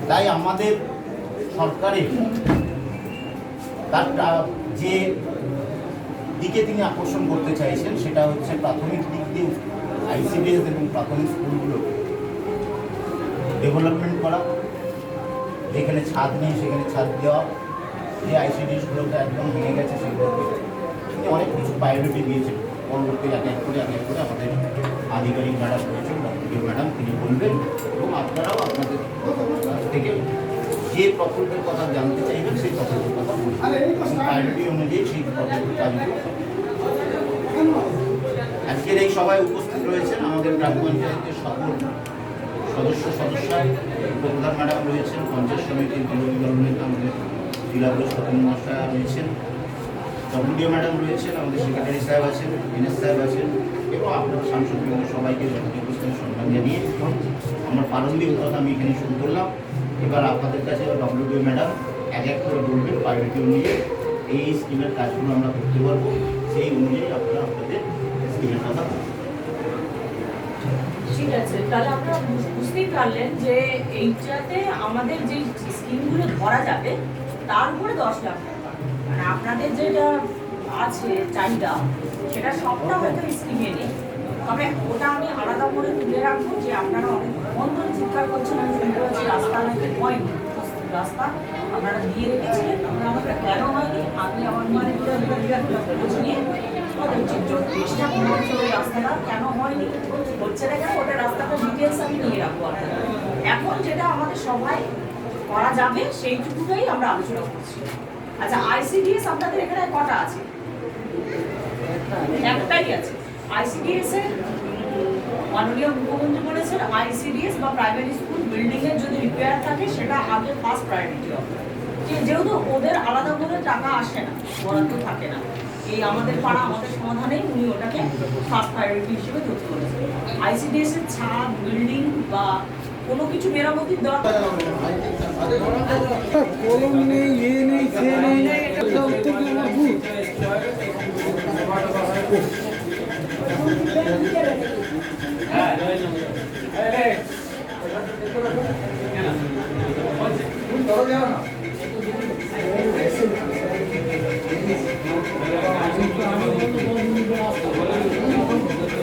তাই আমাদের সরকারের তার যে দিকে তিনি আকর্ষণ করতে চাইছেন সেটা হচ্ছে প্রাথমিক দিক দিয়ে আইসিডিএস এবং প্রাথমিক স্কুলগুলো ডেভেলপমেন্ট করা, যেখানে ছাদ নেই সেখানে ছাদ দেওয়া, যে আইসিডিএসগুলোটা একদম ভেঙে গেছে সেগুলোকে তিনি অনেক কিছু প্রায়োরিটি দিয়েছেন। পরবর্তী এক এক করে আমাদের আধিকারিক যারা রয়েছেন ডক্টর ম্যাডাম তিনি বলবেন এবং আপনারাও আপনাদের কাছ থেকে যে প্রকল্পের কথা জানতে চাইবেন সেই প্রকল্পের কথা বলবেন, প্রায়োরিটি অনুযায়ী সেই প্রকল্পের কাজগুলো। আজকের এই সভায় উপস্থিত রয়েছেন আমাদের গ্রাম পঞ্চায়েতের সকল সদস্যা, উপপ্রধান ম্যাডাম রয়েছেন, পঞ্চায়েত সমিতির বিরোধী দলনেতা আমাদের জেলাগুলো স্বতন্ত্র মহাশয়া রয়েছেন, ডব্লিউডিও ম্যাডাম রয়েছেন, আমাদের সেক্রেটারি সাহেব আছেন, এনএস সাহেব আছেন এবং আপনার সাংসদবৃন্দ সবাইকে যথাযথ সম্মান জানিয়ে আমার প্রারম্ভিক কথা আমি এখানে শুরু করলাম। এবার আপনাদের কাছে ডব্লিউডিও ম্যাডাম এক এক করে বলবেন প্রায়োরিটি অনুযায়ী এই স্কিমের কাজগুলো আমরা করতে পারবো, সেই অনুযায়ী আপনারা আপনাদের স্কিমের কথা বলবেন। ঠিক আছে, তাহলে আপনারা বুঝতেই পারলেন যে এইটাতে আমাদের যে স্কিমগুলো ধরা যাবে তার উপরে 10 লাখ টাকা, মানে আপনাদের যেটা আছে চাহিদা সেটা সবটা হয়তো স্কিমে নেই, তবে ওটা আমি আলাদা করে তুলে রাখবো যে আপনারা অনেক বন্ধন চিৎকার করছেন। আমি শুনতে পাচ্ছি রাস্তা নাকি হয়নি, রাস্তা আপনারা দিয়ে রেখেছিলেন, আমাদের কেন হয়নি আমি আমার খোঁজ নিয়ে চেষ্টা করছি ওই রাস্তাটা কেন হয়নি হচ্ছে না কেন ওটা রাস্তাটা ডিটেলস আমি নিয়ে রাখবো আপনারা। এখন যেটা আমাদের সবাই করা যাবে সেইটুকুটাই আমরা আলোচনা করছি। আচ্ছা, আইসিডিএস আপনাদের এখানে কটা আছে? একটাই আছে। আইসিডিএস এর মাননীয় মুখ্যমন্ত্রী বলেছেন আইসিডিএস বা প্রাইমারি স্কুল বিল্ডিং এর যদি রিপেয়ার থাকে সেটা আগে ফার্স্ট প্রায়োরিটি হবে, যেহেতু ওদের আলাদা করে টাকা আসে না, বরাদ্দ থাকে না, এই আমাদের পাড়া আমাদের সমাধানেই উনি ওটাকে ফার্স্ট প্রায়োরিটি হিসেবে তৈরি করেছেন। আইসিডিএস এর ছাদ বিল্ডিং বা কোনো কিছু মেরামতির দরকার কলম নেই, নেই, সে নেই, উত্তর